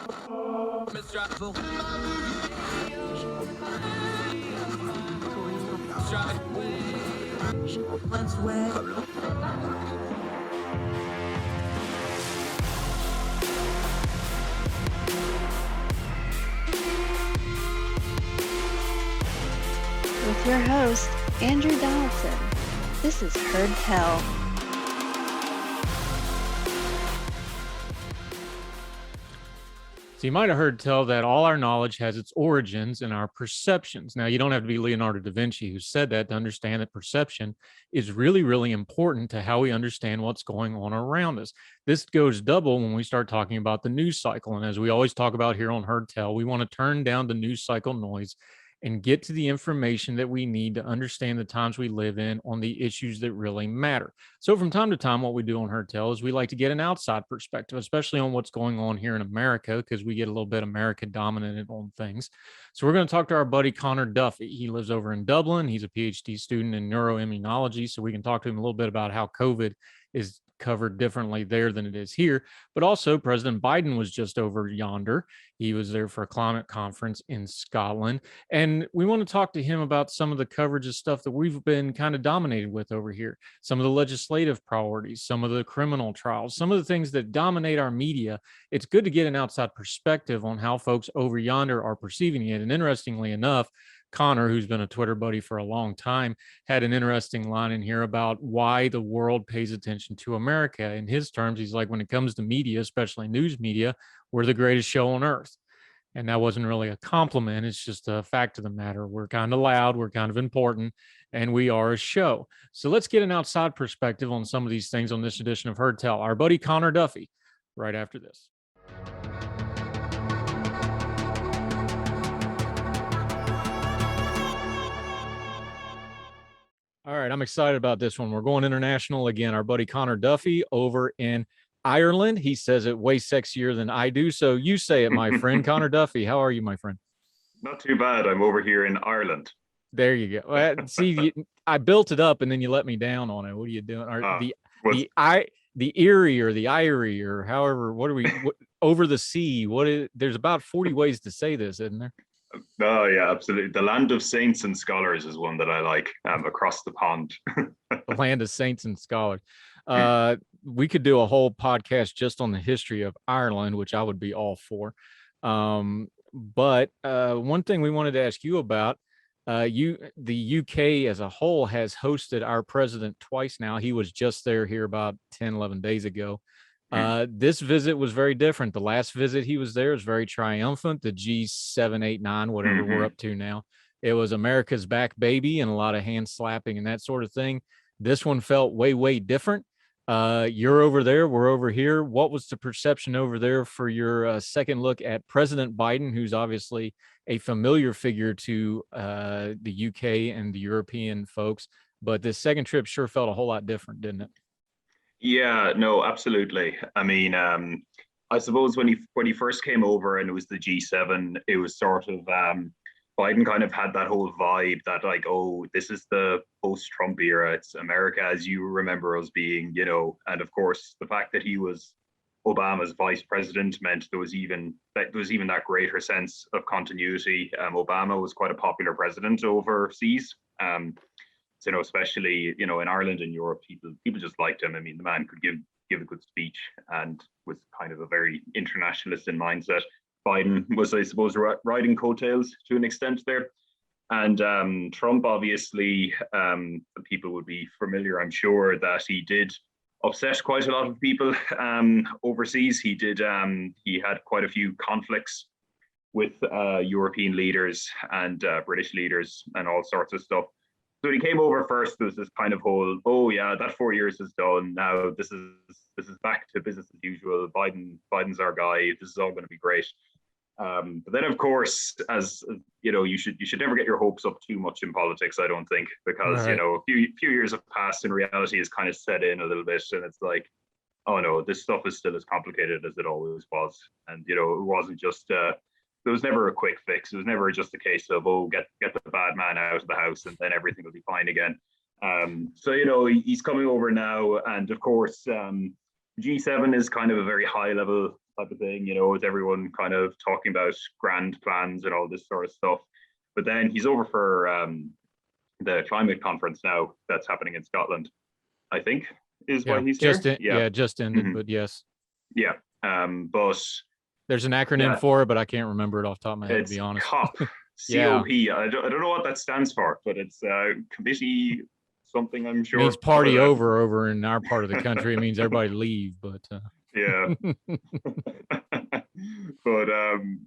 With your host, Andrew Donaldson. This is Heard Tell. So you might have heard tell that all our knowledge has its origins in our perceptions. Now, you don't have to be Leonardo da Vinci who said that to understand that perception is really, really important to how we understand what's going on around us. This goes double when we start talking about the news cycle. And as we always talk about here on Heard Tell, we want to turn down the news cycle noise and get to the information that we need to understand the times we live in on the issues that really matter. So from time to time, what we do on Heard Tell is we like to get an outside perspective, especially on what's going on here in America, because we get a little bit America dominant on things. So we're going to talk to our buddy Conor Duffy. He lives over in Dublin. He's a Ph.D. student in neuroimmunology. So we can talk to him a little bit about how COVID is covered differently there than it is here. But also President Biden was just over yonder. He was there for a climate conference in Scotland. And we want to talk to him about some of the coverage of stuff that we've been kind of dominated with over here. Some of the legislative priorities, some of the criminal trials, some of the things that dominate our media. It's good to get an outside perspective on how folks over yonder are perceiving it. And interestingly enough, Connor, who's been a Twitter buddy for a long time, had an interesting line in here about why the world pays attention to America. In his terms, he's like, when it comes to media, especially news media, we're the greatest show on earth. And that wasn't really a compliment. It's just a fact of the matter. We're kind of loud, we're kind of important, and we are a show. So let's get an outside perspective on some of these things on this edition of Heard Tell. Our buddy Conor Duffy, right after this. All right, I'm excited about this one. We're going international again. Our buddy Conor Duffy over in Ireland. He says it way sexier than I do. So you say it, my friend. Conor Duffy, how are you, my friend? Not too bad. I'm over here in Ireland. There you go. See, I built it up and then you let me down on it. What are you doing? The Erie or the Irie or however, what are we over the sea? There's about 40 ways to say this, isn't there? Oh yeah, absolutely. The land of saints and scholars is one that I like, across the pond. The land of saints and scholars. We could do a whole podcast just on the history of Ireland, which I would be all for. But one thing we wanted to ask you about, the UK as a whole has hosted our president twice now. He was just here about 10, 11 days ago. This visit was very different. The last visit he was there was very triumphant. The G7, 8, 9, whatever we're up to now. It was America's back, baby, and a lot of hand slapping and that sort of thing. This one felt way, way different. You're over there. We're over here. What was the perception over there for your second look at President Biden, who's obviously a familiar figure to the UK and the European folks? But this second trip sure felt a whole lot different, didn't it? Yeah, no, absolutely. I mean, I suppose when he first came over and it was the G7, it was sort of Biden kind of had that whole vibe that like, oh, this is the post-Trump era. It's America as you remember us being, and of course the fact that he was Obama's vice president meant there was even that greater sense of continuity. Obama was quite a popular president overseas. Especially, in Ireland and Europe, people just liked him. I mean, the man could give a good speech and was kind of a very internationalist in mindset. Biden was, I suppose, riding coattails to an extent there. And Trump, obviously, people would be familiar, I'm sure, that he did upset quite a lot of people overseas. He had quite a few conflicts with European leaders and British leaders and all sorts of stuff. So when he came over first, there was this kind of whole, oh yeah, that 4 years is done. Now this is back to business as usual. Biden's our guy. This is all going to be great. But then, of course, as you should never get your hopes up too much in politics. I don't think, because right. A few years have passed and reality has kind of set in a little bit, and it's like, oh no, this stuff is still as complicated as it always was. And it wasn't just. There was never a quick fix. It was never just a case of, oh, get the bad man out of the house and then everything will be fine again. So he's coming over now, and of course, G7 is kind of a very high level type of thing, you know, with everyone kind of talking about grand plans and all this sort of stuff. But then he's over for the climate conference now that's happening in Scotland, I think, is why he's here. Just ended, but yes. Yeah. But there's an acronym for it, but I can't remember it off the top of my head, to be honest. COP. COP. I don't know what that stands for, but it's committee something, I'm sure. It means party over in our part of the country. It means everybody leave, but yeah. But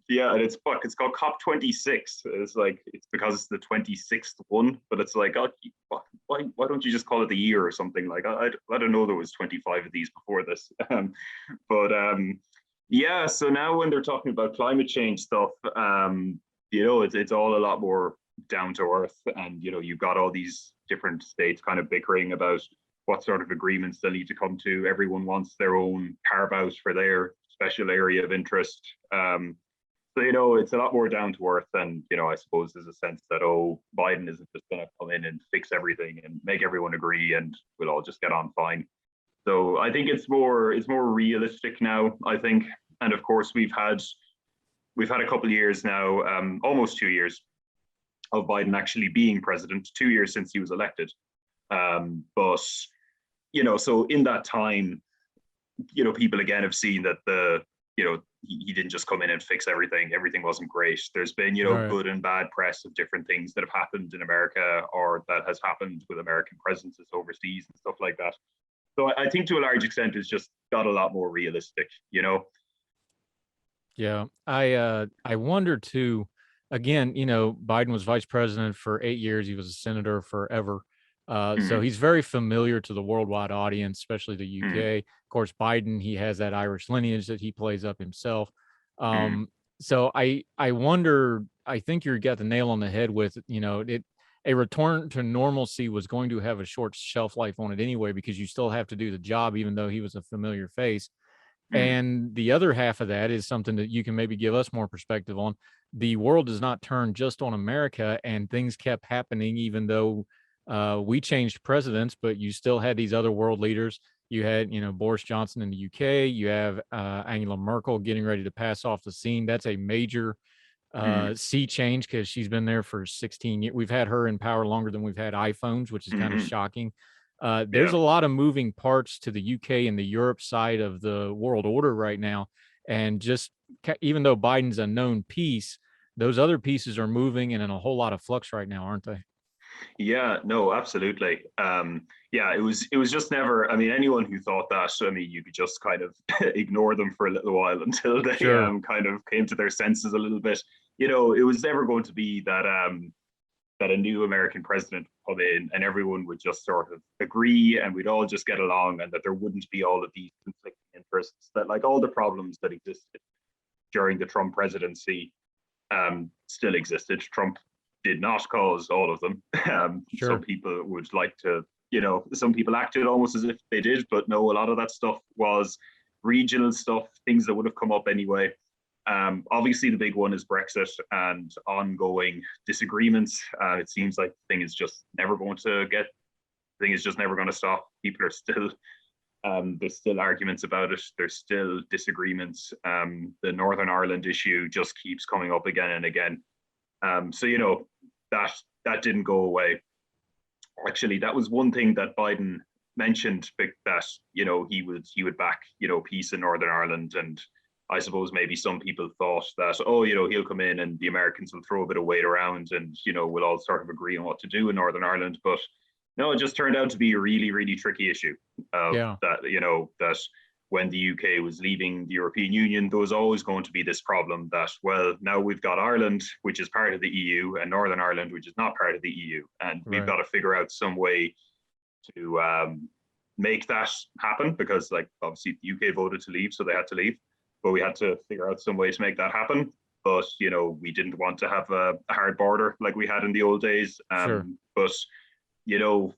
yeah, and it's called COP26. It's like, it's because it's the 26th one, but it's like, oh, why don't you just call it the year or something? Like, I don't know, there was 25 of these before this. Yeah, so now when they're talking about climate change stuff, you know, it's all a lot more down to earth, and you know, you've got all these different states kind of bickering about what sort of agreements they'll need to come to. Everyone wants their own carve out for their special area of interest. So, you know, it's a lot more down to earth, and you know, I suppose there's a sense that, oh, Biden isn't just going to come in and fix everything and make everyone agree and we'll all just get on fine. So I think it's more realistic now, I think. And of course, we've had a couple of years now, almost 2 years of Biden actually being president, 2 years since he was elected. But, you know, so in that time, you know, people again have seen that he didn't just come in and fix everything. Everything wasn't great. There's been, you know, good and bad press of different things that have happened in America, or that has happened with American presences overseas and stuff like that. So I think to a large extent, it's just got a lot more realistic, you know? Yeah, I wonder too, again, you know, Biden was vice president for 8 years. He was a senator forever. So he's very familiar to the worldwide audience, especially the UK. Of course, Biden, he has that Irish lineage that he plays up himself. So I wonder, I think you got the nail on the head with, you know, a return to normalcy was going to have a short shelf life on it anyway, because you still have to do the job, even though he was a familiar face. And the other half of that is something that you can maybe give us more perspective on. The world does not turn just on America, and things kept happening, even though we changed presidents, but you still had these other world leaders. You had, you know, Boris Johnson in the UK. You have Angela Merkel getting ready to pass off the scene. That's a major sea change, because she's been there for 16 years. We've had her in power longer than we've had iPhones, which is kind of shocking. There's a lot of moving parts to the UK and the Europe side of the world order right now. And just even though Biden's a known piece, those other pieces are moving and in a whole lot of flux right now, aren't they? Yeah, no, absolutely. Yeah, it was just never, I mean, anyone who thought that, I mean, you could just kind of ignore them for a little while until they kind of came to their senses a little bit. You know, it was never going to be that that a new American president would come in and everyone would just sort of agree and we'd all just get along, and that there wouldn't be all of these conflicting interests, that like all the problems that existed during the Trump presidency still existed. Trump did not cause all of them. Some people would like to, you know, some people acted almost as if they did, but no, a lot of that stuff was regional stuff, things that would have come up anyway. Obviously, the big one is Brexit and ongoing disagreements. It seems like the thing is just never going to stop. People are still, there's still arguments about it. There's still disagreements. The Northern Ireland issue just keeps coming up again and again. So, you know, that didn't go away. Actually, that was one thing that Biden mentioned, that, you know, he would back, you know, peace in Northern Ireland. And I suppose maybe some people thought that, oh, you know, he'll come in and the Americans will throw a bit of weight around and, you know, we'll all sort of agree on what to do in Northern Ireland. But no, it just turned out to be a really, really tricky issue. That, you know, that when the UK was leaving the European Union, there was always going to be this problem that, well, now we've got Ireland, which is part of the EU, and Northern Ireland, which is not part of the EU. And we've got to figure out some way to make that happen, because, like, obviously the UK voted to leave, so they had to leave. But we had to figure out some way to make that happen. But, you know, we didn't want to have a hard border like we had in the old days. But, you know,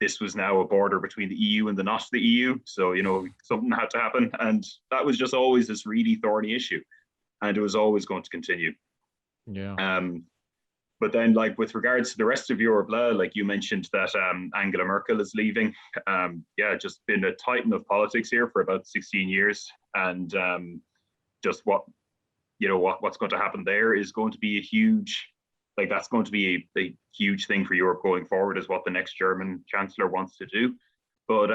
this was now a border between the EU and the not the EU. So, you know, something had to happen. And that was just always this really thorny issue. And it was always going to continue. Yeah. But then, like, with regards to the rest of Europe, like you mentioned that Angela Merkel is leaving. Yeah, just been a titan of politics here for about 16 years. And just what's going to happen there is going to be a huge, like that's going to be a huge thing for Europe going forward, is what the next German chancellor wants to do. But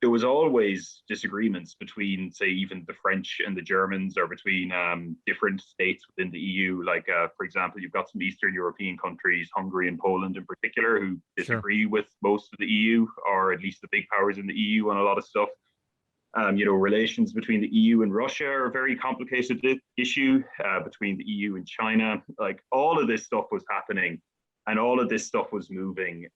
there was always disagreements between, say, even the French and the Germans, or between different states within the EU. Like, for example, you've got some Eastern European countries, Hungary and Poland in particular, who disagree with most of the EU, or at least the big powers in the EU, on a lot of stuff. Relations between the EU and Russia are a very complicated issue, between the EU and China. Like, all of this stuff was happening, and all of this stuff was moving,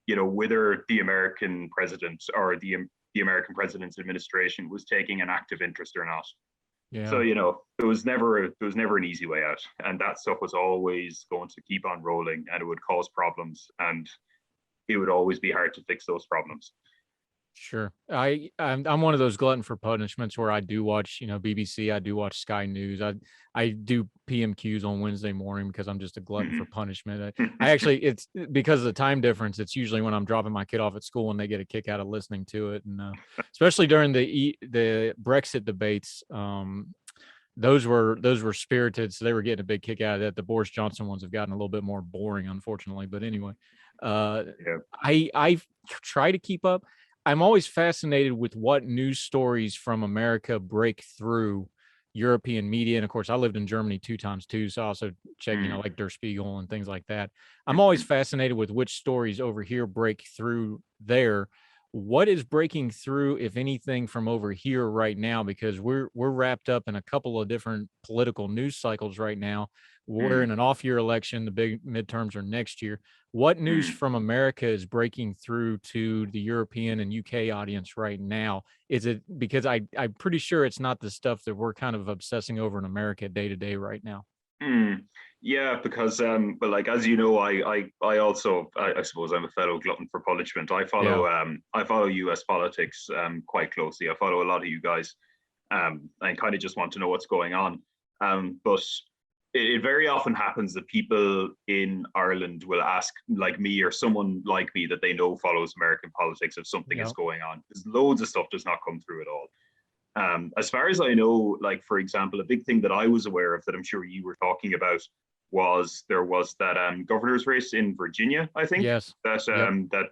whether the American president or the American president's administration was taking an active interest or not. Yeah. So, there was never an easy way out, and that stuff was always going to keep on rolling, and it would cause problems, and it would always be hard to fix those problems. Sure. I'm one of those glutton for punishments where I do watch, BBC, I do watch Sky News. I do PMQs on Wednesday morning because I'm just a glutton for punishment. I actually, it's because of the time difference. It's usually when I'm dropping my kid off at school and they get a kick out of listening to it. And especially during the Brexit debates, those were spirited. So they were getting a big kick out of that. The Boris Johnson ones have gotten a little bit more boring, unfortunately. But anyway, I try to keep up. I'm always fascinated with what news stories from America break through European media. And of course, I lived in Germany 2 times too. So I also check, like Der Spiegel and things like that. I'm always fascinated with which stories over here break through there. What is breaking through, if anything, from over here right now? Because we're wrapped up in a couple of different political news cycles right now. We're in an off-year election. The big midterms are next year. What news from America is breaking through to the European and UK audience right now? Is it because I'm pretty sure it's not the stuff that we're kind of obsessing over in America day to day right now? Yeah, because but like, as you know, I also, I suppose I'm a fellow glutton for punishment. I follow US politics quite closely. I follow a lot of you guys, and kind of just want to know what's going on. But it very often happens that people in Ireland will ask, like me or someone like me that they know follows American politics, if something is going on. Because loads of stuff does not come through at all. As far as I know, like, for example, a big thing that I was aware of that I'm sure you were talking about was there was that governor's race in Virginia, I think. Yes. That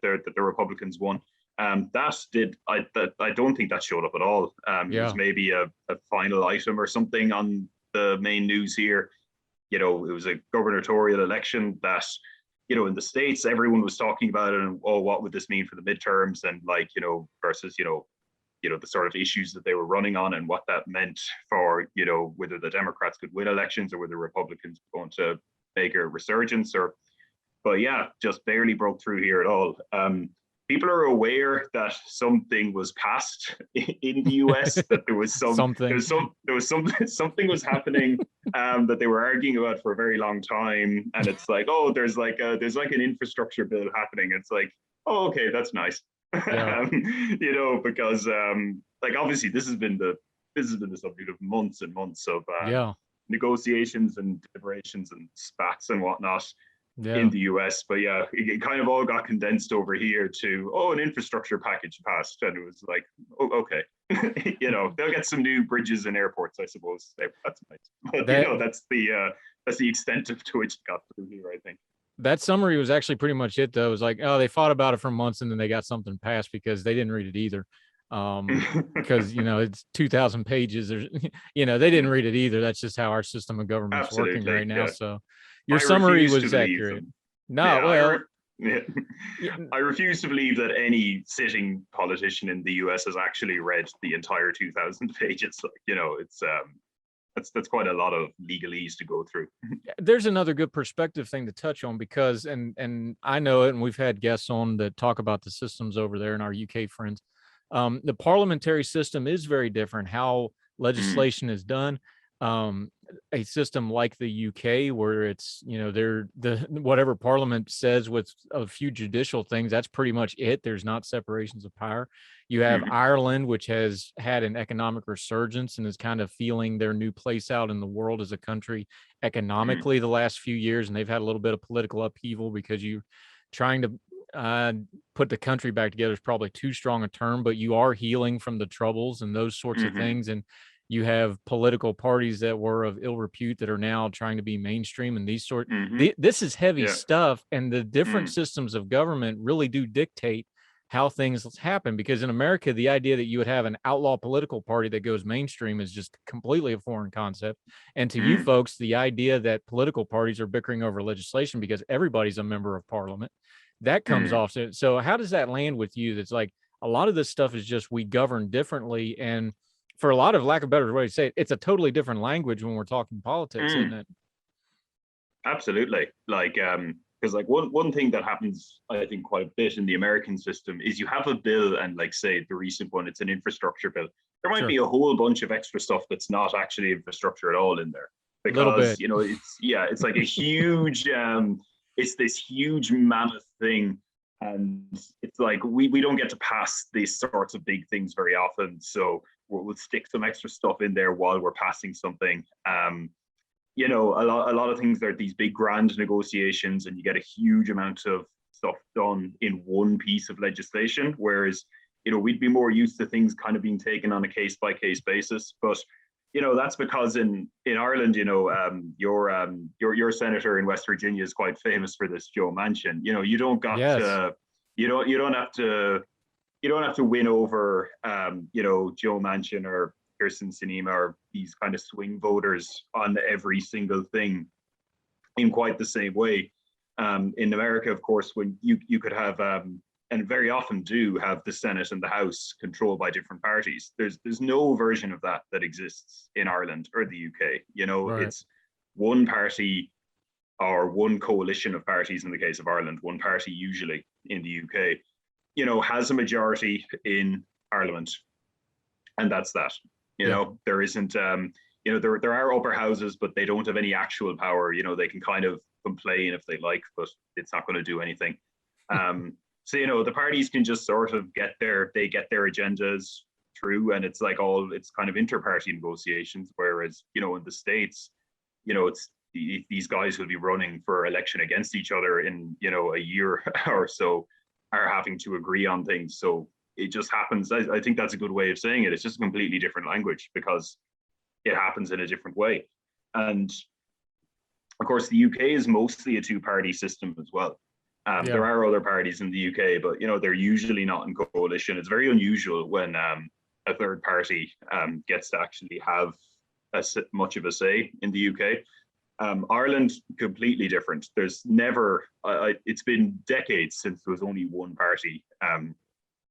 the Republicans won. I don't think that showed up at all. It was maybe a final item or something on the main news here. It was a gubernatorial election that, in the States, everyone was talking about it, and what would this mean for the midterms, and versus the sort of issues that they were running on, and what that meant for, whether the Democrats could win elections or whether Republicans were going to make a resurgence, but just barely broke through here at all. People are aware that something was passed in the US, that there was something was happening that they were arguing about for a very long time, and it's like, there's like an infrastructure bill happening. It's like, okay, that's nice. Because like, obviously this has been the subject of months and months of negotiations and deliberations and spats and whatnot in the US. But it kind of all got condensed over here to, an infrastructure package passed, and it was like, okay. They'll get some new bridges and airports, I suppose. That's nice. But that's the extent to which it got through here, I think. That summary was actually pretty much it, though. It was like, they fought about it for months, and then they got something passed because they didn't read it either. Because it's 2,000 pages. They didn't read it either. That's just how our system of government's working right now. So your summary was accurate. I refuse to believe that any sitting politician in the US has actually read the entire 2,000 pages. It's that's quite a lot of legalese to go through. There's another good perspective thing to touch on, because and I know it, and we've had guests on that talk about the systems over there, and our UK friends. The parliamentary system is very different. How legislation is done. A system like the UK, where it's, whatever Parliament says with a few judicial things, that's pretty much it. There's not separations of power. You have Ireland, which has had an economic resurgence and is kind of feeling their new place out in the world as a country economically the last few years, and they've had a little bit of political upheaval because you're trying to put the country back together is probably too strong a term, but you are healing from the troubles and those sorts of things. And You have political parties that were of ill repute that are now trying to be mainstream and these sort. This is heavy stuff, and the different systems of government really do dictate how things happen. Because in America, the idea that you would have an outlaw political party that goes mainstream is just completely a foreign concept. And to you folks, the idea that political parties are bickering over legislation because everybody's a member of parliament, that comes off. So how does that land with you? That's like a lot of this stuff is just we govern differently, and for a lot of lack of a better way to say it, it's a totally different language when we're talking politics, isn't it? Absolutely. Like, because like one thing that happens, I think, quite a bit in the American system is you have a bill, and like say the recent one, it's an infrastructure bill. There might be a whole bunch of extra stuff that's not actually infrastructure at all in there, because you know it's like a huge it's this huge mammoth thing, and it's like we don't get to pass these sorts of big things very often, so we'll stick some extra stuff in there while we're passing something. You know, a lot of things, there are these big grand negotiations, and you get a huge amount of stuff done in one piece of legislation, whereas you know we'd be more used to things kind of being taken on a case by case basis. But you know that's because in Ireland, you know, your senator in West Virginia is quite famous for this, Joe Manchin. You know, you don't have to win over you know, Joe Manchin or Kirsten Sinema or these kind of swing voters on every single thing in quite the same way. In America, of course, when you could have and very often do have the Senate and the House controlled by different parties. There's no version of that exists in Ireland or the UK. You know, it's one party or one coalition of parties in the case of Ireland, one party usually in the UK, you know, has a majority in Parliament, and that's that. You know, there isn't, you know, there are upper houses, but they don't have any actual power. You know, they can kind of complain if they like, but it's not going to do anything. So, you know, the parties can just sort of get their agendas through, and it's like it's kind of inter-party negotiations. Whereas, you know, in the States, you know, it's these guys will be running for election against each other in, you know, a year or so, are having to agree on things. So it just happens. I think that's a good way of saying it. It's just a completely different language because it happens in a different way. And of course, the UK is mostly a two-party system as well. There are other parties in the UK, but you know they're usually not in coalition. It's very unusual when a third party gets to actually have much of a say in the UK. Ireland, completely different. There's never, it's been decades since there was only one party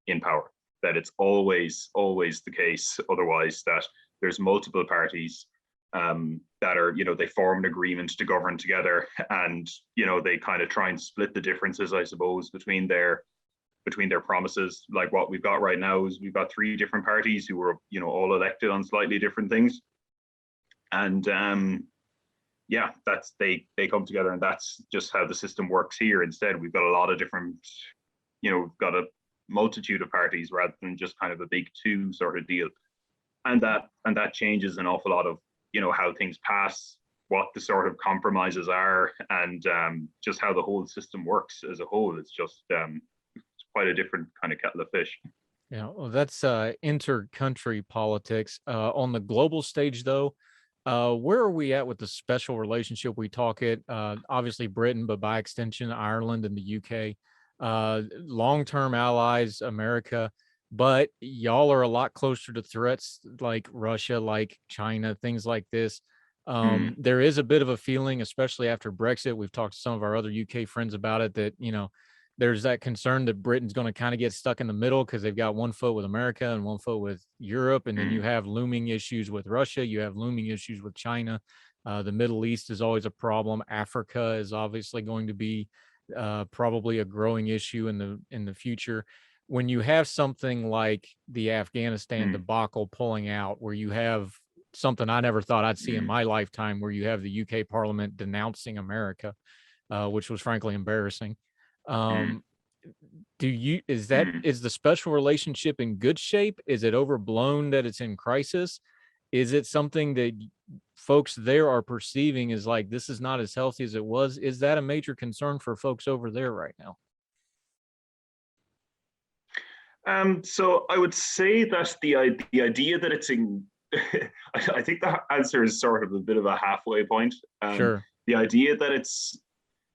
in power. That it's always the case otherwise that there's multiple parties that are, you know, they form an agreement to govern together, and you know they kind of try and split the differences, I suppose, between their promises. Like what we've got right now is we've got three different parties who were, you know, all elected on slightly different things, and yeah, that's they come together, and that's just how the system works here. Instead, we've got a lot of different, you know, we've got a multitude of parties rather than just kind of a big two sort of deal, and that changes an awful lot of, you know, how things pass, what the sort of compromises are, and just how the whole system works as a whole. It's just it's quite a different kind of kettle of fish. Yeah, well, that's inter-country politics. On the global stage, though, where are we at with the special relationship? We talk it, obviously Britain, but by extension, Ireland and the UK, long-term allies, America. But y'all are a lot closer to threats like Russia, like China, things like this. There is a bit of a feeling, especially after Brexit. We've talked to some of our other UK friends about it, that, you know, there's that concern that Britain's going to kind of get stuck in the middle because they've got one foot with America and one foot with Europe. And then you have looming issues with Russia. You have looming issues with China. The Middle East is always a problem. Africa is obviously going to be probably a growing issue in the future. When you have something like the Afghanistan debacle pulling out, where you have something I never thought I'd see in my lifetime, where you have the UK Parliament denouncing America, which was frankly embarrassing. Is the special relationship in good shape? Is it overblown that it's in crisis? Is it something that folks there are perceiving as like, this is not as healthy as it was? Is that a major concern for folks over there right now? So I would say that the idea that it's in I think the answer is sort of a bit of a halfway point. Sure. The idea that it's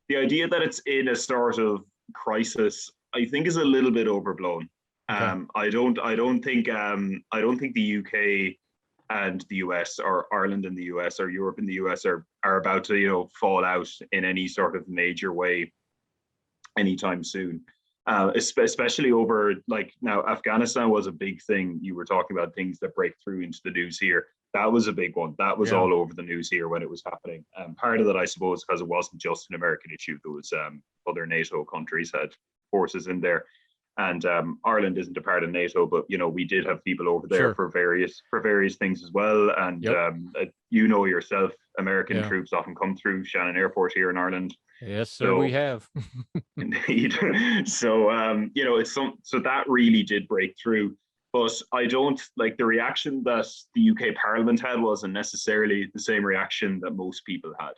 in a sort of crisis, I think, is a little bit overblown. Okay. I don't think the UK and the US, or Ireland and the US, or Europe and the US are about to fall out in any sort of major way anytime soon. Especially over, like, now Afghanistan was a big thing. You were talking about things that break through into the news here. That was a big one. That was all over the news here when it was happening. Part of that, I suppose, because it wasn't just an American issue. There was other NATO countries had forces in there, and Ireland isn't a part of NATO, but we did have people over there for various things as well. And yourself, American troops often come through Shannon Airport here in Ireland. Yes, sir, we have. Indeed. So so that really did break through. But I don't like the reaction that the UK Parliament had wasn't necessarily the same reaction that most people had.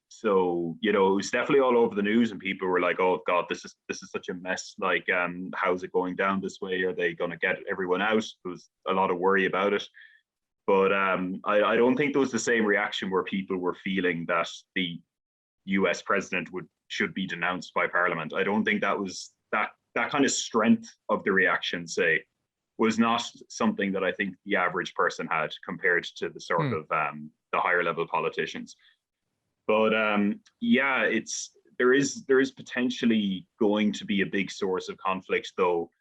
So it was definitely all over the news, and people were like, "Oh God, this is such a mess. Like, how's it going down this way? Are they going to get everyone out?" There was a lot of worry about it. But I don't think there was the same reaction where people were feeling that the US president should be denounced by Parliament. I don't think that was that kind of strength of the reaction, say, was not something that I think the average person had compared to the sort of the higher level politicians. But there is potentially going to be a big source of conflict, though.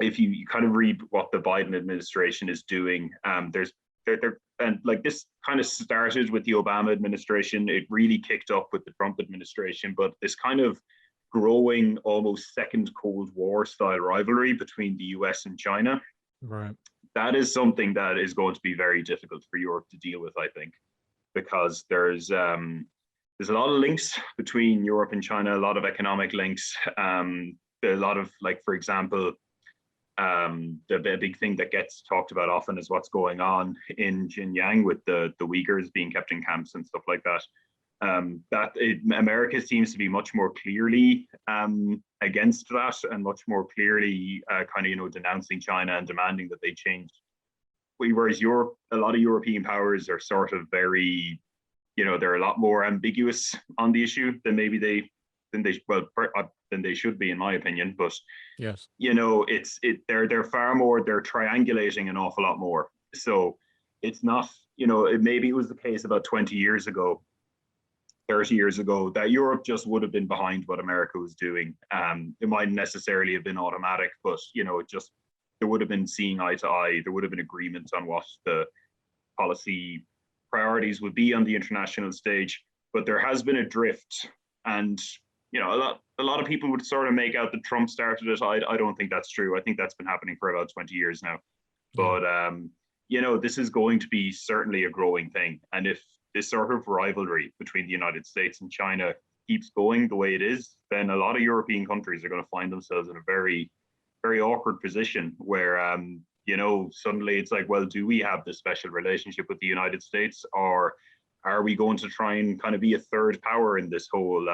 If you kind of read what the Biden administration is doing, and like this kind of started with the Obama administration. It really kicked up with the Trump administration, but this kind of growing almost second Cold War style rivalry between the US and China. Right. That is something that is going to be very difficult for Europe to deal with, I think, because there's a lot of links between Europe and China, a lot of economic links. A lot of, like, for example, the big thing that gets talked about often is what's going on in Xinjiang with the Uyghurs being kept in camps and stuff like that. America seems to be much more clearly against that, and much more clearly denouncing China and demanding that they change. Whereas Europe, a lot of European powers are sort of very, they're a lot more ambiguous on the issue than they should be, in my opinion. But yes, they're far more, they're triangulating an awful lot more. So it's not, maybe it was the case about 20 years ago, 30 years ago, that Europe just would have been behind what America was doing. It mightn't necessarily have been automatic, but there would have been seeing eye to eye. There would have been agreement on what the policy priorities would be on the international stage. But there has been a drift, and a lot of people would sort of make out that Trump started it. I don't think that's true. I think that's been happening for about 20 years now. But this is going to be certainly a growing thing. And if this sort of rivalry between the United States and China keeps going the way it is, then a lot of European countries are going to find themselves in a very, very awkward position where, suddenly it's like, well, do we have this special relationship with the United States, or are we going to try and kind of be a third power in this whole,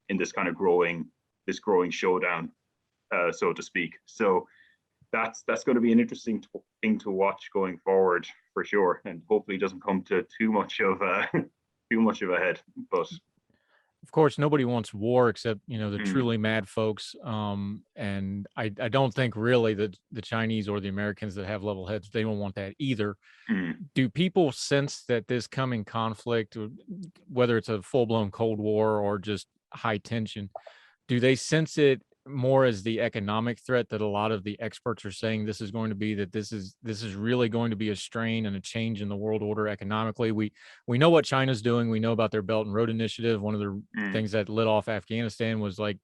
in this kind of growing showdown, so to speak? So that's going to be an interesting thing to watch going forward, for sure, and hopefully it doesn't come to too much of a head. But of course, nobody wants war except the truly mad folks. And I don't think really that the Chinese or the Americans that have level heads, they don't want that either. Do people sense that this coming conflict, whether it's a full-blown Cold War or just high tension, do they sense it more as the economic threat that a lot of the experts are saying this is going to be, that this is really going to be a strain and a change in the world order economically? We know what China's doing. We know about their Belt and Road Initiative. One of the things that lit off Afghanistan was, like,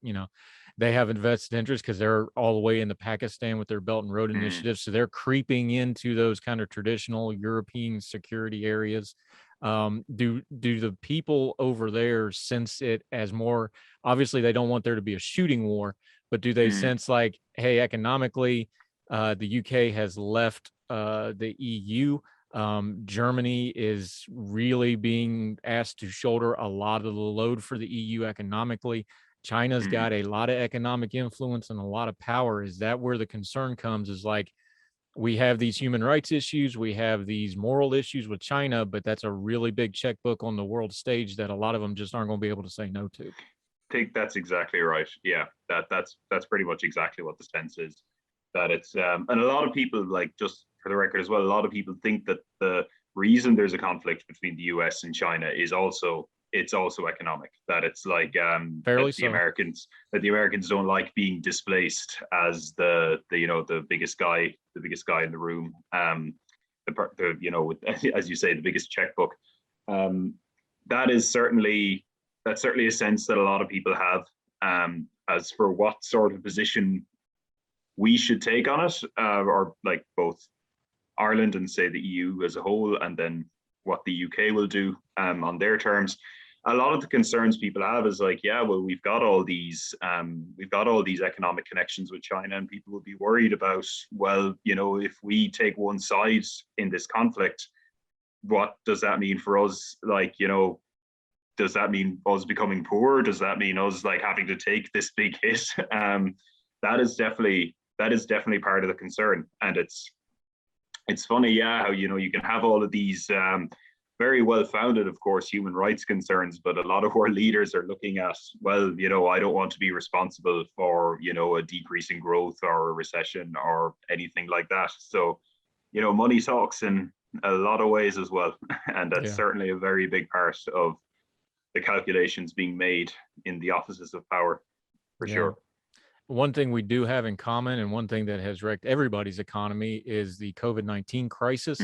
they have invested interest because they're all the way into Pakistan with their Belt and Road Initiative. So they're creeping into those kind of traditional European security areas. Do the people over there sense it as more, obviously they don't want there to be a shooting war, but do they sense like, hey, economically, the UK has left the EU. Germany is really being asked to shoulder a lot of the load for the EU economically. China's got a lot of economic influence and a lot of power. Is that where the concern comes? Is like, we have these human rights issues, we have these moral issues with China, but that's a really big checkbook on the world stage that a lot of them just aren't going to be able to say no to. I think that's exactly right. Yeah, that's pretty much exactly what the sense is. That it's and a lot of people, like, just for the record as well, a lot of people think that the reason there's a conflict between the US and China is also economic. That it's like Fairly that so. the Americans don't like being displaced as the the biggest guy in the room. The as you say, the biggest checkbook. That is certainly That's certainly a sense that a lot of people have. As for what sort of position we should take on it, or like both Ireland and say the EU as a whole, and then what the UK will do on their terms. A lot of the concerns people have is like, yeah, well, we've got all these economic connections with China, and people will be worried about, well, if we take one side in this conflict, what does that mean for us? Like, does that mean us becoming poor? Does that mean us like having to take this big hit? That is definitely part of the concern, and it's funny, yeah, how you can have all of these very well-founded, of course, human rights concerns, but a lot of our leaders are looking at, well, I don't want to be responsible for a decrease in growth or a recession or anything like that. So, money talks in a lot of ways as well, and that's certainly a very big part of the calculations being made in the offices of power, for sure. One thing we do have in common, and one thing that has wrecked everybody's economy, is the COVID-19 crisis.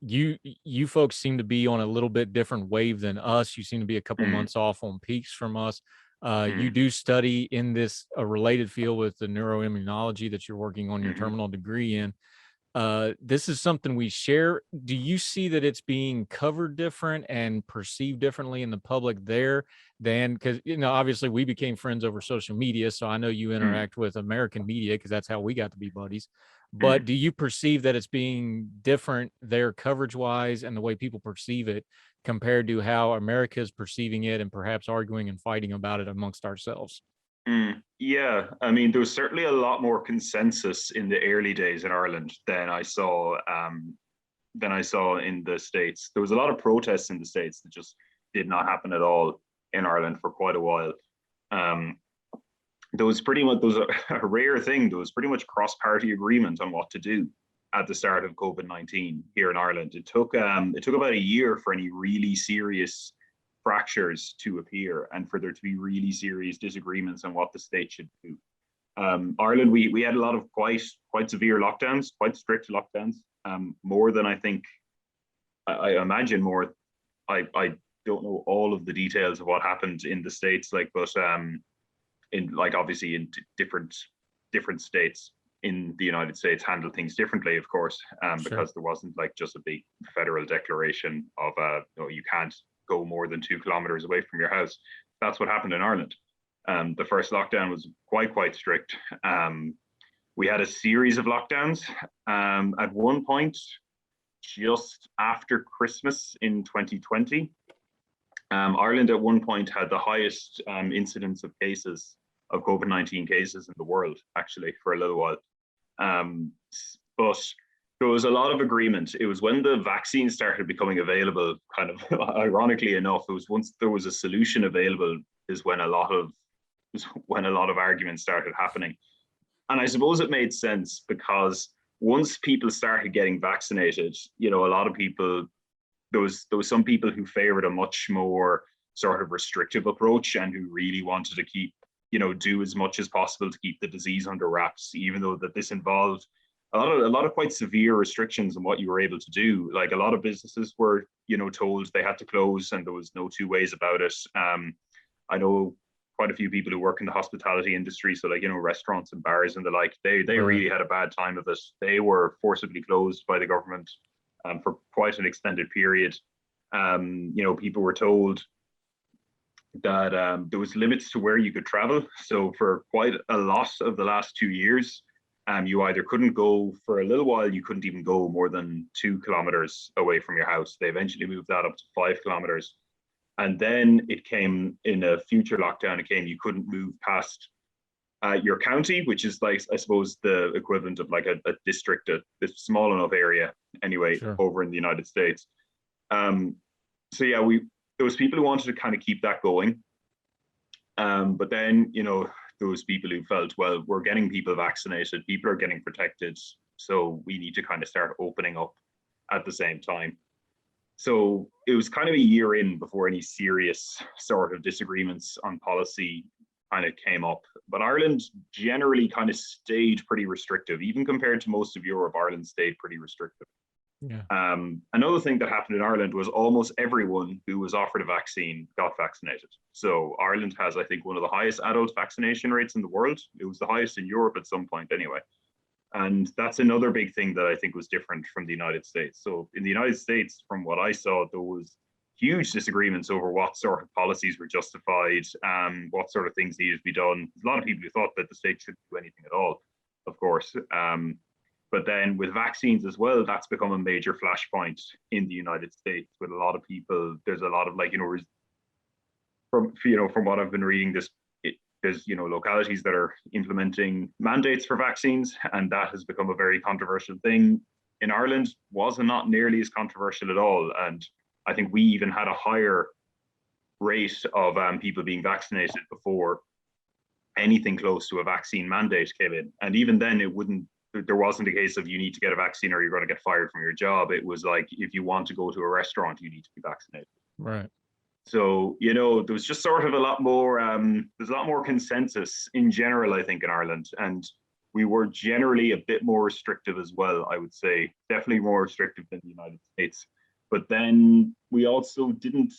You folks seem to be on a little bit different wave than us. You seem to be a couple months off on peaks from us. You do study in this related field with the neuroimmunology that you're working on your terminal degree in. This is something we share. Do you see that it's being covered different and perceived differently in the public there than, because obviously we became friends over social media, so I know you interact with American media because that's how we got to be buddies. But do you perceive that it's being different there coverage wise and the way people perceive it compared to how America is perceiving it and perhaps arguing and fighting about it amongst ourselves? Yeah, I mean, there was certainly a lot more consensus in the early days in Ireland than I saw in the States. There was a lot of protests in the States that just did not happen at all in Ireland for quite a while. There was a rare thing. There was pretty much cross-party agreement on what to do at the start of COVID-19 here in Ireland. It took about a year for any really serious fractures to appear and for there to be really serious disagreements on what the state should do. Ireland, we had a lot of quite severe lockdowns, quite strict lockdowns, more than I think, I imagine more. I don't know all of the details of what happened in the States, but obviously in different states in the United States handle things differently, of course, because there wasn't like just a big federal declaration of you can't go more than 2 kilometers away from your house. That's what happened in Ireland. The first lockdown was quite strict. We had a series of lockdowns. At one point, just after Christmas in 2020, Ireland at one point had the highest incidence of cases of COVID-19 cases in the world, actually, for a little while. But there was a lot of agreement. It was when the vaccine started becoming available, kind of ironically enough, it was once there was a solution available is when a lot of arguments started happening. And I suppose it made sense because once people started getting vaccinated, a lot of people, there was some people who favored a much more sort of restrictive approach and who really wanted to keep, do as much as possible to keep the disease under wraps, even though that this involved a lot of quite severe restrictions on what you were able to do. Like a lot of businesses were, told they had to close and there was no two ways about it. I know quite a few people who work in the hospitality industry, so like, restaurants and bars and the like, they really had a bad time of it. They were forcibly closed by the government for quite an extended period. People were told that there was limits to where you could travel. So for quite a lot of the last 2 years, you either couldn't go for a little while, you couldn't even go more than 2 kilometers away from your house. They eventually moved that up to 5 kilometers. And then it came in a future lockdown, you couldn't move past your county, which is like, I suppose, the equivalent of like a district, a small enough area anyway, Sure. over in the United States. So yeah, there was people who wanted to kind of keep that going. But then, you know, those people who felt, well, we're getting people vaccinated, people are getting protected, so we need to kind of start opening up at the same time. So it was kind of a year in before any serious sort of disagreements on policy kind of came up. But Ireland generally kind of stayed pretty restrictive, even compared to most of Europe. Ireland stayed pretty restrictive. Yeah. Another thing that happened in Ireland was almost everyone who was offered a vaccine got vaccinated. So Ireland has, I think, one of the highest adult vaccination rates in the world. It was the highest in Europe at some point anyway. And that's another big thing that I think was different from the United States. So in the United States, from what I saw, there was huge disagreements over what sort of policies were justified, what sort of things needed to be done. There's a lot of people who thought that the state shouldn't do anything at all, of course. But then with vaccines as well, that's become a major flashpoint in the United States with a lot of people. There's a lot of like, from what I've been reading, there's localities that are implementing mandates for vaccines, and that has become a very controversial thing. In Ireland, was not nearly as controversial at all, and I think we even had a higher rate of people being vaccinated before anything close to a vaccine mandate came in. And even then, there wasn't a case of you need to get a vaccine or you're going to get fired from your job. It was like, if you want to go to a restaurant, you need to be vaccinated. Right. So, there was just sort of a lot more, there's a lot more consensus in general, I think, in Ireland. And we were generally a bit more restrictive as well, I would say, definitely more restrictive than the United States. But then we also didn't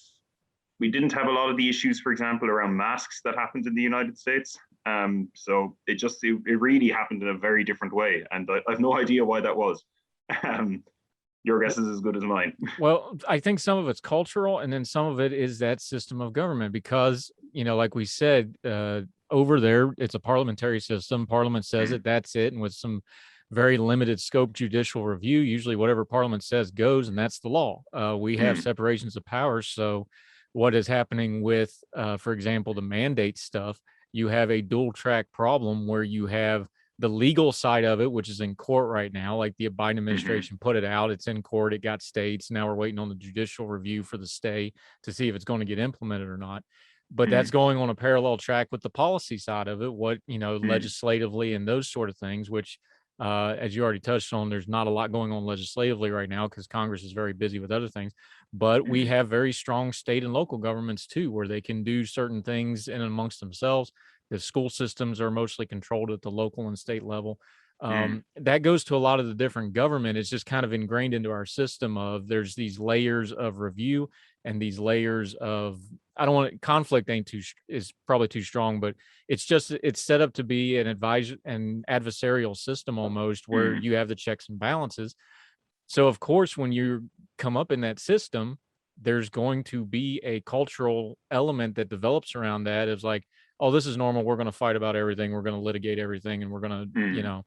have a lot of the issues, for example, around masks that happened in the United States. So it really happened in a very different way. And I have no idea why that was. Your guess is as good as mine. Well, I think some of it's cultural, and then some of it is that system of government, because, like we said, over there, it's a parliamentary system. Parliament says it, that's it. And with some very limited scope judicial review, usually whatever Parliament says goes, and that's the law. We have separations of powers. So what is happening with, for example, the mandate stuff, you have a dual track problem where you have the legal side of it, which is in court right now. Like the Biden administration put it out, it's in court, it got stayed. So now we're waiting on the judicial review for the stay to see if it's going to get implemented or not. But that's going on a parallel track with the policy side of it, what, legislatively and those sort of things, which, as you already touched on, there's not a lot going on legislatively right now because Congress is very busy with other things. But we have very strong state and local governments too, where they can do certain things in and amongst themselves. The school systems are mostly controlled at the local and state level. That goes to a lot of the different government. It's just kind of ingrained into our system of there's these layers of review and these layers of, I don't want conflict is probably too strong, but it's set up to be an adversarial system almost, where you have the checks and balances. So of course, when you come up in that system, there's going to be a cultural element that develops around that. It's like, oh, this is normal. We're going to fight about everything. We're going to litigate everything. And we're going to,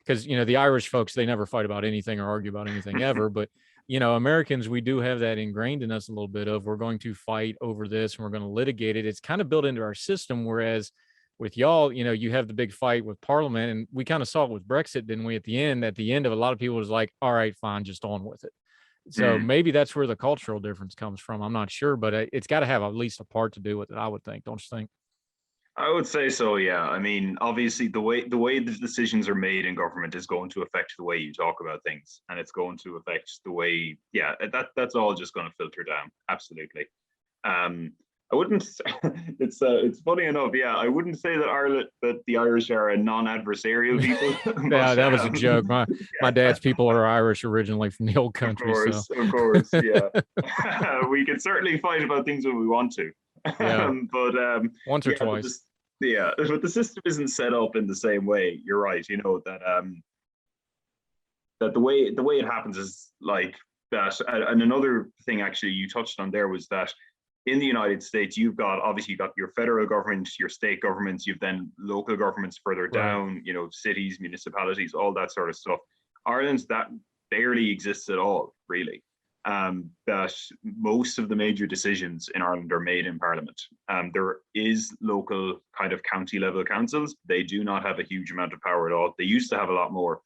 because, the Irish folks, they never fight about anything or argue about anything ever. But, Americans, we do have that ingrained in us a little bit of, we're going to fight over this and we're going to litigate it. It's kind of built into our system. Whereas with y'all, you have the big fight with Parliament, and we kind of saw it with Brexit, didn't we? At the end of a lot of people was like, all right, fine, just on with it. So maybe that's where the cultural difference comes from. I'm not sure, but it's got to have at least a part to do with it, I would think. Don't you think? I would say so, yeah. I mean, obviously, the way the decisions are made in government is going to affect the way you talk about things, and it's going to affect the way, that's all just going to filter down. Absolutely. I wouldn't. It's funny enough, yeah. I wouldn't say that the Irish are a non-adversarial people. Yeah, that was a joke. My dad's people are Irish originally from the old country. Of course, yeah. We can certainly fight about things when we want to. Yeah. But once or twice. But the system isn't set up in the same way. You're right. That the way it happens is like that. And another thing actually you touched on there was that in the United States, you've got your federal government, your state governments, you've then local governments further down, cities, municipalities, all that sort of stuff. Ireland's that barely exists at all, really. that most of the major decisions in Ireland are made in Parliament. There is local kind of county level councils. They do not have a huge amount of power at all. They used to have a lot more,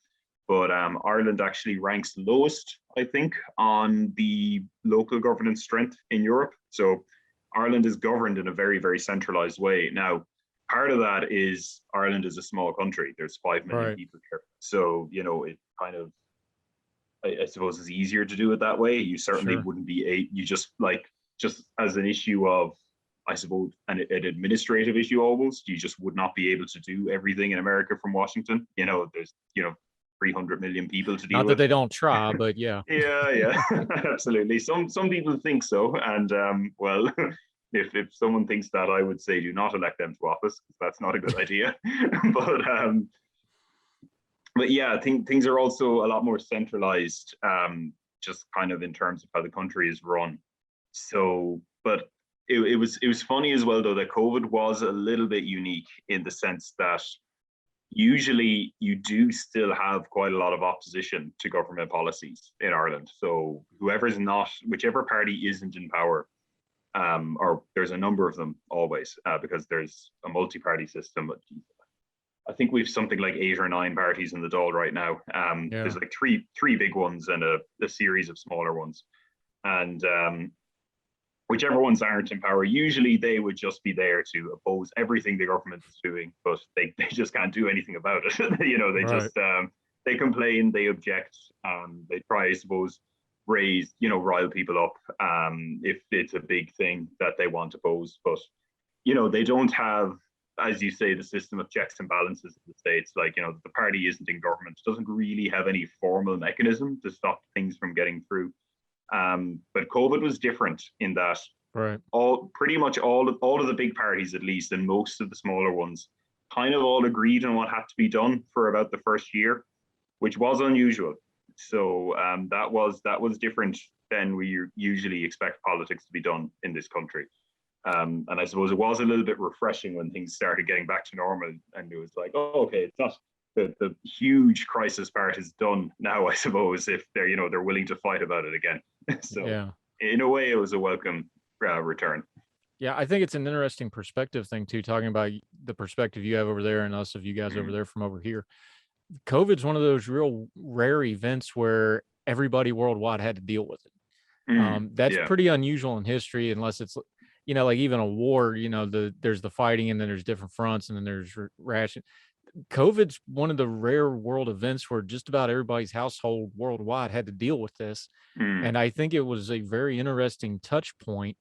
but Ireland actually ranks lowest, I think, on the local governance strength in Europe. So Ireland is governed in a very, very centralized way. Now, part of that is Ireland is a small country. There's 5 million Right. people here. So, it kind of, I suppose it's easier to do it that way. You certainly Sure. wouldn't be just as an issue of, I suppose, an administrative issue almost, you just would not be able to do everything in America from Washington. There's, 300 million people to deal Not that with. they don't try, but yeah. Yeah, absolutely. Some people think so. And well, if someone thinks that, I would say do not elect them to office. That's not a good idea. But yeah, I think things are also a lot more centralized, just kind of in terms of how the country is run. So, but it was funny as well, though, that COVID was a little bit unique in the sense that usually you do still have quite a lot of opposition to government policies in Ireland. So whichever party isn't in power, or there's a number of them always, because there's a multi-party system. I think we've something like 8 or 9 parties in the Dáil right now. Yeah. There's like three big ones and a series of smaller ones. And whichever ones aren't in power, usually they would just be there to oppose everything the government is doing, but they just can't do anything about it. They Right. just they complain, they object, they try, I suppose, rile people up if it's a big thing that they want to oppose. But they don't have, as you say, the system of checks and balances in the States. Like, the party isn't in government, doesn't really have any formal mechanism to stop things from getting through. But COVID was different in that Right. pretty much all of the big parties, at least, and most of the smaller ones, kind of all agreed on what had to be done for about the first year, which was unusual. So that was different than we usually expect politics to be done in this country. And I suppose it was a little bit refreshing when things started getting back to normal, and it was like, oh, okay, it's not the huge crisis part is done now, I suppose, if they're willing to fight about it again. So Yeah. in a way, it was a welcome return. Yeah, I think it's an interesting perspective thing too, talking about the perspective you have over there and us of you guys over there from over here. COVID's one of those real rare events where everybody worldwide had to deal with it. That's Yeah. pretty unusual in history, unless it's, like even a war, there's the fighting and then there's different fronts and then there's ration. COVID's one of the rare world events where just about everybody's household worldwide had to deal with this. And I think it was a very interesting touch point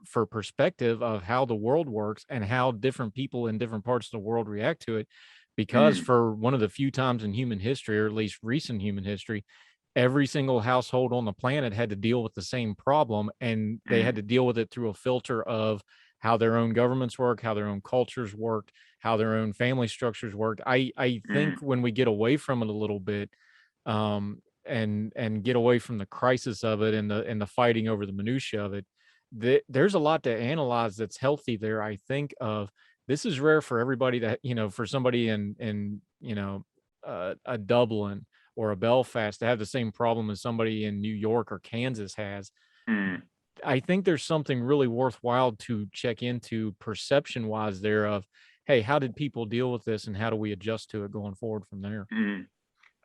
for perspective of how the world works and how different people in different parts of the world react to it. Because for one of the few times in human history, or at least recent human history, every single household on the planet had to deal with the same problem, and they had to deal with it through a filter of how their own governments work, how their own cultures worked, how their own family structures worked. I think when we get away from it a little bit, and get away from the crisis of it and the fighting over the minutia of it, there's a lot to analyze that's healthy there. I think of this is rare for everybody that, for somebody in a Dublin or a Belfast to have the same problem as somebody in New York or Kansas has. I think there's something really worthwhile to check into perception wise there of, hey, how did people deal with this and how do we adjust to it going forward from there?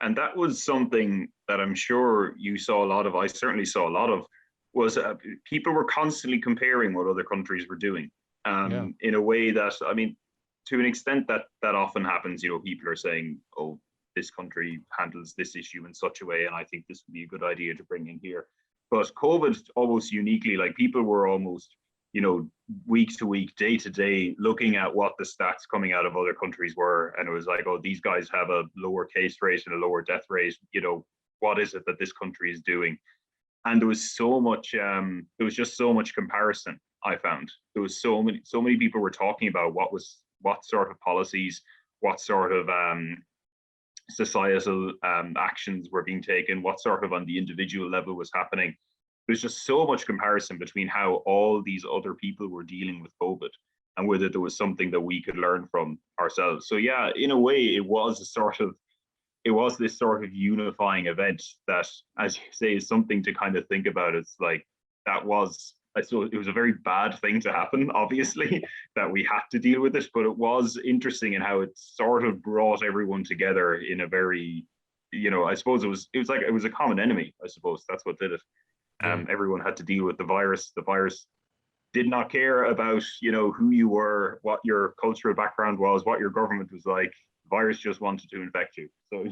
And that was something that I'm sure you saw a lot of, I certainly saw a lot of, was people were constantly comparing what other countries were doing in a way that, I mean, to an extent that often happens, people are saying, oh, this country handles this issue in such a way, and I think this would be a good idea to bring in here. But COVID almost uniquely, like people were almost, week to week, day to day, looking at what the stats coming out of other countries were. And it was like, oh, these guys have a lower case rate and a lower death rate. What is it that this country is doing? And there was so much, there was just so much comparison, I found. There was so many people were talking about what sort of policies, what sort of societal actions were being taken, what sort of on the individual level was happening. There's just so much comparison between how all these other people were dealing with COVID and whether there was something that we could learn from ourselves. So yeah, in a way, it was a sort of it was this sort of unifying event that, as you say, is something to kind of think about. It's like that was, I suppose, it was a very bad thing to happen, obviously, that we had to deal with it. But it was interesting in how it sort of brought everyone together in a very, I suppose it was a common enemy. I suppose that's what did it. Everyone had to deal with the virus. The virus did not care about who you were, what your cultural background was, what your government was like. The virus just wanted to infect you. So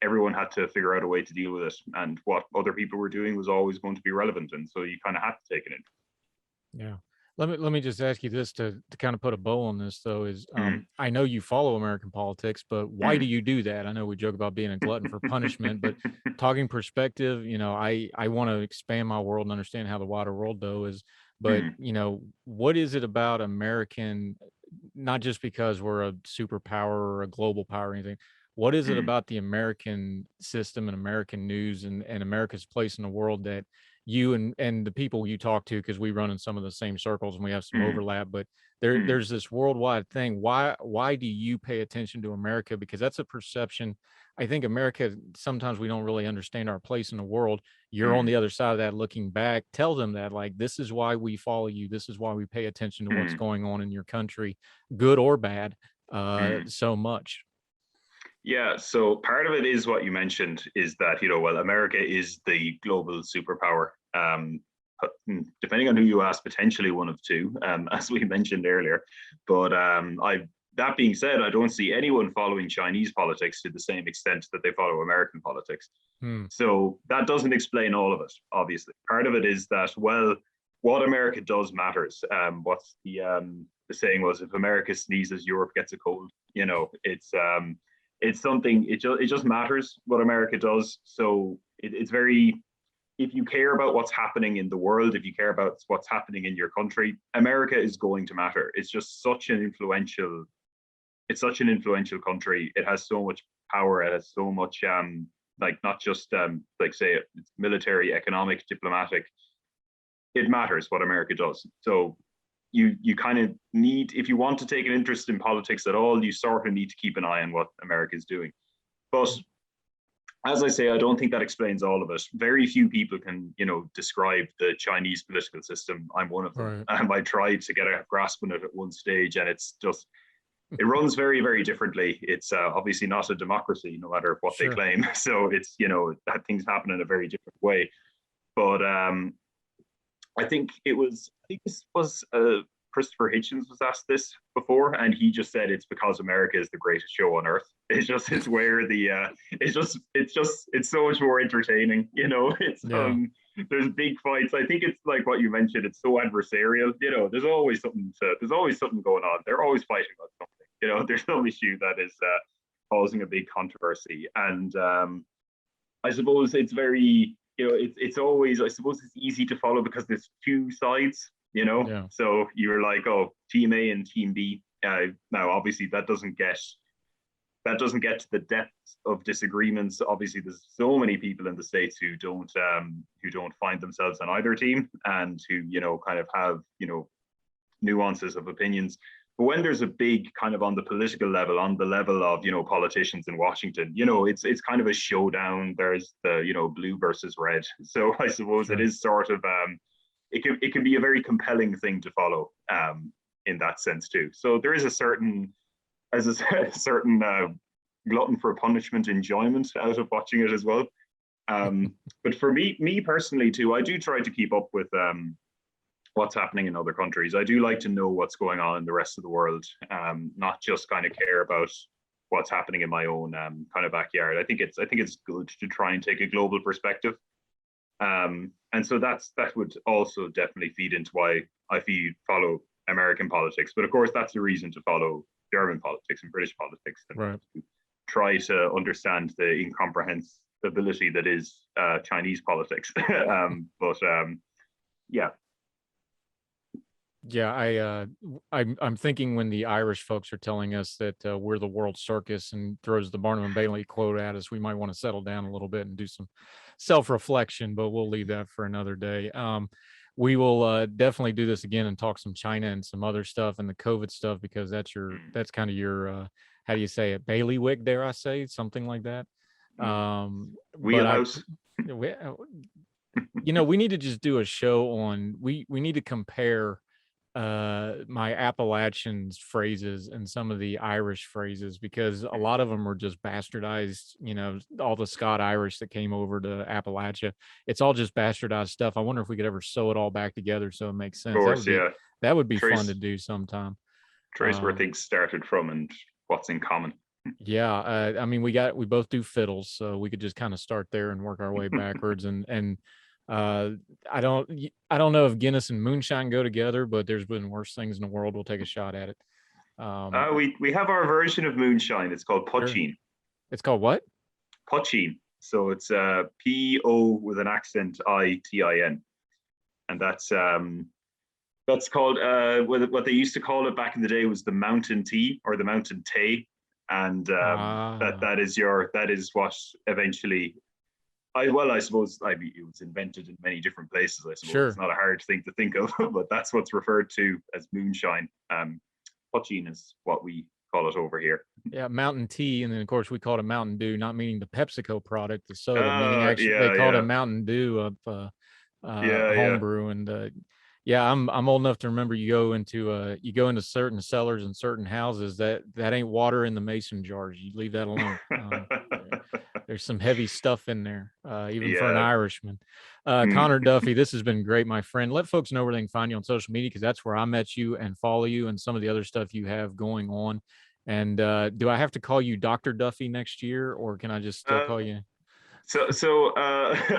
everyone had to figure out a way to deal with it, and what other people were doing was always going to be relevant, and so you kind of had to take it in. Yeah. Let me just ask you this to kind of put a bow on this though is Mm. I know you follow American politics, but why do you do that? I know we joke about being a glutton for punishment, but talking perspective, I want to expand my world and understand how the wider world though is, but what is it about American, not just because we're a superpower or a global power or anything, what is it about the American system and American news and America's place in the world that you and the people you talk to, because we run in some of the same circles and we have some overlap, but there's this worldwide thing. Why do you pay attention to America? Because that's a perception. I think America, sometimes we don't really understand our place in the world. You're on the other side of that looking back. Tell them that, like, this is why we follow you. This is why we pay attention to what's going on in your country, good or bad, so much. Yeah, so part of it is what you mentioned, is that, America is the global superpower. Depending on who you ask, potentially one of two, as we mentioned earlier. But that being said, I don't see anyone following Chinese politics to the same extent that they follow American politics. So that doesn't explain all of it, obviously. Part of it is that, well, what America does matters. What's the saying was, if America sneezes, Europe gets a cold. It's something, it just matters what America does. So it's very, if you care about what's happening in the world, if you care about what's happening in your country, America is going to matter. It's just such an influential country. It has so much power. It has so much, not just say it's military, economic, diplomatic. It matters what America does. So you kind of need, if you want to take an interest in politics at all, you sort of need to keep an eye on what America is doing. But as I say, I don't think that explains all of it. Very few people can, describe the Chinese political system. I'm one of them. Right. I tried to get a grasp on it at one stage, and it's just, it runs very, very differently. It's obviously not a democracy, no matter what they claim. So it's, that things happen in a very different way. But I think this was Christopher Hitchens was asked this before, and he just said it's because America is the greatest show on earth. It's where the it's so much more entertaining. There's big fights. I think it's like what you mentioned. It's so adversarial. There's always something going on. They're always fighting about something. There's no issue that is causing a big controversy, and I suppose it's very. It's always, I suppose it's easy to follow because there's two sides, So you're like, oh, team A and team B. Now, obviously, that doesn't get to the depths of disagreements. Obviously, there's so many people in the States who don't find themselves on either team, and who kind of have nuances of opinions. But when there's a big kind of on the political level, on the level of, politicians in Washington, it's kind of a showdown. There's the, blue versus red. So I suppose it is sort of, it can be a very compelling thing to follow in that sense too. So there is a certain glutton for punishment enjoyment out of watching it as well. But for me personally too, I do try to keep up with, what's happening in other countries. I do like to know what's going on in the rest of the world, not just kind of care about what's happening in my own kind of backyard. I think it's good to try and take a global perspective, and so that would also definitely feed into why I follow American politics. But of course, that's a reason to follow German politics and British politics, and to try to understand the incomprehensibility that is Chinese politics. Yeah. Yeah, I'm thinking when the Irish folks are telling us that we're the world circus and throws the Barnum and Bailey quote at us, we might want to settle down a little bit and do some self-reflection, but we'll leave that for another day. We will definitely do this again and talk some China and some other stuff and the COVID stuff, because that's kind of your how do you say it? Bailiwick, dare I say, something like that. But Wheelhouse. we, we need to just do a show on, we need to compare my Appalachian phrases and some of the Irish phrases, because a lot of them are just bastardized. All the Scott Irish that came over to Appalachia, it's all just bastardized stuff. I wonder if we could ever sew it all back together so it makes sense. Of course, that would be fun Trace to do sometime. where things started from and what's in common. Yeah, I mean, we both do fiddles, so we could just kind of start there and work our way backwards. And I don't know if Guinness and moonshine go together, but there's been worse things in the world. We'll take a shot at it. We have our version of moonshine. It's called poitín. Sure. It's called what? Poitín. So it's P-O with an accent I-T-I-N, and that's called what they used to call it back in the day was the mountain tea or the mountain tay, and that is what eventually. I suppose it was invented in many different places. I suppose It's not a hard thing to think of, but that's what's referred to as moonshine. Poitín is what we call it over here. Yeah, mountain tea, and then of course we call it a Mountain Dew, not meaning the PepsiCo product, the soda. Meaning actually, they called it Mountain Dew of homebrew, and I'm old enough to remember you go into certain cellars and certain houses that ain't water in the mason jars. You leave that alone. There's some heavy stuff in there, even for an Irishman. Conor Duffy, this has been great, my friend. Let folks know where they can find you on social media, because that's where I met you and follow you and some of the other stuff you have going on. And do I have to call you Dr. Duffy next year, or can I just still call you? So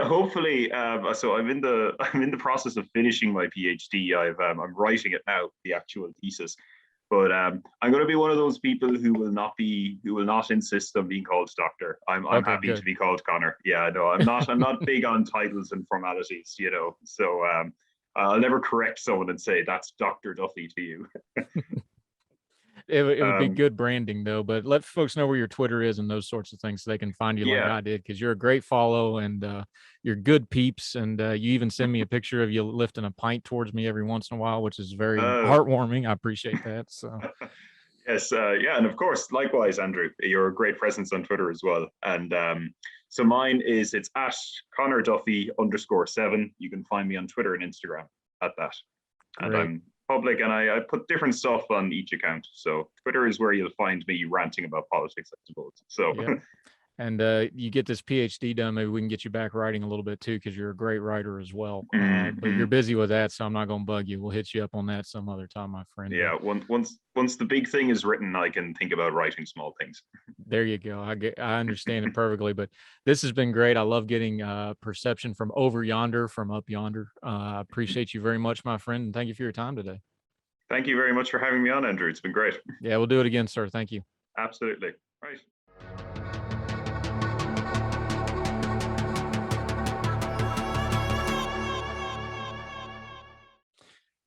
hopefully, so I'm in the process of finishing my PhD. I'm writing it now, the actual thesis. But I'm going to be one of those people who will not insist on being called doctor. I'm happy to be called Connor. Yeah, no, I'm not big on titles and formalities, So I'll never correct someone and say that's Dr. Duffy to you. It would be good branding, though. But let folks know where your Twitter is and those sorts of things so they can find you like I did, because you're a great follow and you're good peeps. And you even send me a picture of you lifting a pint towards me every once in a while, which is very heartwarming. I appreciate that. So yes, and of course, likewise, Andrew, you're a great presence on Twitter as well. And so mine it's at Conor Duffy _7. You can find me on Twitter and Instagram at that. And I'm public, and I put different stuff on each account. So Twitter is where you'll find me ranting about politics, I suppose. So And you get this PhD done, maybe we can get you back writing a little bit too, because you're a great writer as well. But you're busy with that, so I'm not going to bug you. We'll hit you up on that some other time, my friend. Yeah, once the big thing is written, I can think about writing small things. There you go. I understand it perfectly. But this has been great. I love getting perception from over yonder, from up yonder. I appreciate you very much, my friend, and thank you for your time today. Thank you very much for having me on, Andrew. It's been great. Yeah, we'll do it again, sir. Thank you. Absolutely. Right.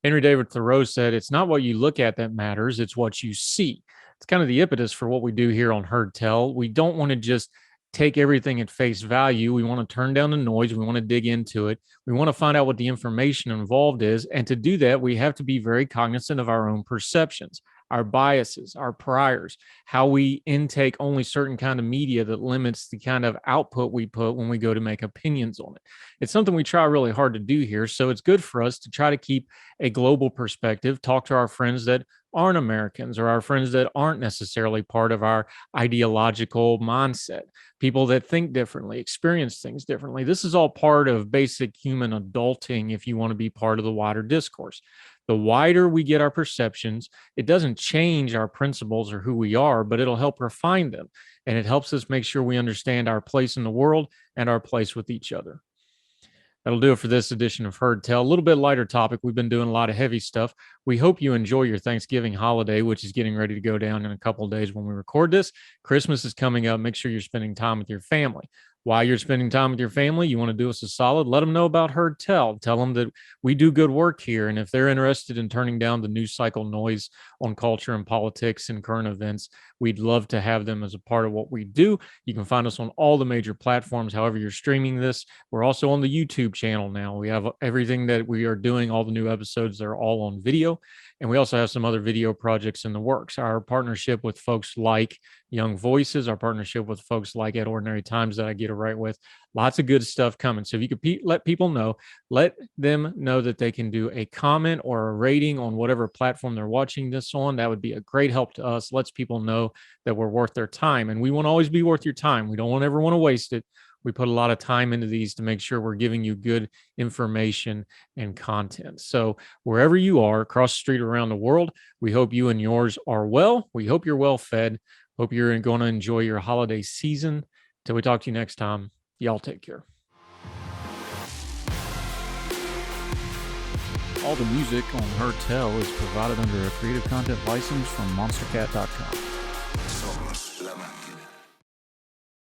Henry David Thoreau said, "It's not what you look at that matters, it's what you see." It's kind of the impetus for what we do here on Heard Tell. We don't want to just take everything at face value. We want to turn down the noise. We want to dig into it. We want to find out what the information involved is. And to do that, we have to be very cognizant of our own perceptions, our biases, our priors, how we intake only certain kind of media that limits the kind of output we put when we go to make opinions on it. It's something we try really hard to do here. So it's good for us to try to keep a global perspective, talk to our friends that aren't Americans or our friends that aren't necessarily part of our ideological mindset, people that think differently, experience things differently. This is all part of basic human adulting if you want to be part of the wider discourse. The wider we get our perceptions, it doesn't change our principles or who we are, but it'll help refine them. And it helps us make sure we understand our place in the world and our place with each other. That'll do it for this edition of Heard Tell. A little bit lighter topic. We've been doing a lot of heavy stuff. We hope you enjoy your Thanksgiving holiday, which is getting ready to go down in a couple of days when we record this. Christmas is coming up. Make sure you're spending time with your family. While you're spending time with your family, you want to do us a solid, let them know about Heard Tell. Tell them that we do good work here. And if they're interested in turning down the news cycle noise on culture and politics and current events, we'd love to have them as a part of what we do. You can find us on all the major platforms, however you're streaming this. We're also on the YouTube channel now. We have everything that we are doing, all the new episodes, they're all on video. And we also have some other video projects in the works. Our partnership with folks like Young Voices, our partnership with folks like At Ordinary Times that I get to write with, lots of good stuff coming. So if you could let people know, let them know that they can do a comment or a rating on whatever platform they're watching this on. That would be a great help to us. Lets people know that we're worth their time. And we want to always be worth your time. We don't ever want to waste it. We put a lot of time into these to make sure we're giving you good information and content. So wherever you are across the street or around the world, we hope you and yours are well. We hope you're well fed. Hope you're going to enjoy your holiday season. Till we talk to you next time, y'all take care. All the music on Heard Tell is provided under a Creative Content license from monstercat.com.